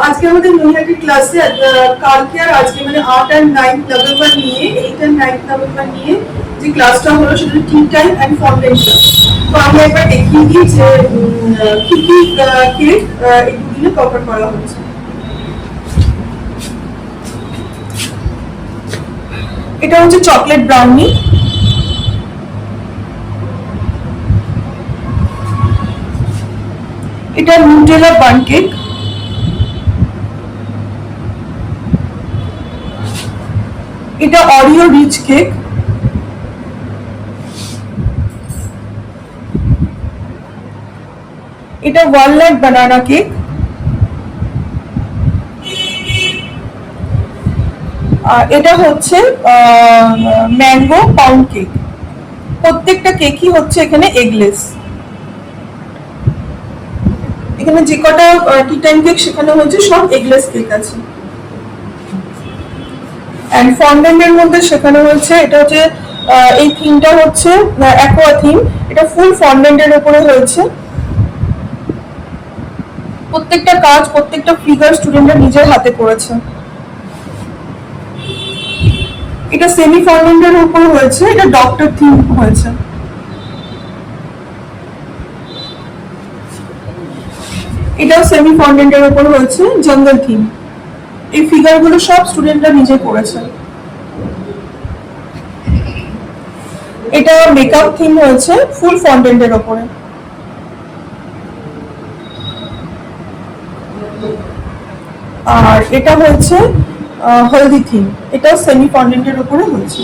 আজকে আমাদের নৈহাটির ক্লাসে কালকে আর আজকে মানে 8 আর 9 নভেম্বর নিয়ে 8 আর 9 নভেম্বর নিয়ে যে ক্লাসটা হলো সেটা টি টাইম অ্যান্ড ফাউন্ডেশন। তো আমরা এবার দেখিয়ে দিই যে কি কি কেক এই দুদিনে কভার করা হচ্ছে। এটা হচ্ছে চকলেট ব্রাউনি, এটা নিউটেলা বান কেক, এটা অরিও রিচ কেক, এটা ওয়ালনাট বানানা কেক, আর এটা হচ্ছে ম্যাঙ্গো পাউন্ড কেক। প্রত্যেকটা কেকই হচ্ছে এখানে এগলেস। এখানে যে কটা টি টাইম কেক সেখানে হচ্ছে সব এগলেস কেক আছে। এন্ড ফন্ডেন্টের মধ্যে সেখানে হচ্ছে এটা হচ্ছে এই থিমটা হচ্ছে অ্যাকোয়া থিম, এটা ফুল ফন্ডেন্টের উপরে হয়েছে। প্রত্যেকটা কাজ প্রত্যেকটা ফিগার স্টুডেন্টরা নিজের হাতে করেছে। এটা সেমি ফন্ডেন্টের উপর হয়েছে, এটা ডক্টর থিম হয়েছে। এটাও সেমি ফন্ডেন্টের উপর হয়েছে, জঙ্গল থিম। এই ফিগারগুলো সব স্টুডেন্টরা নিজে করেছে। এটা মেকআপ থিম হয়েছে ফুল ফন্ডেন্টের উপরে। আর এটা হচ্ছে হলদি থিম, এটাও সেমি ফন্ডেন্টের উপরে হয়েছে।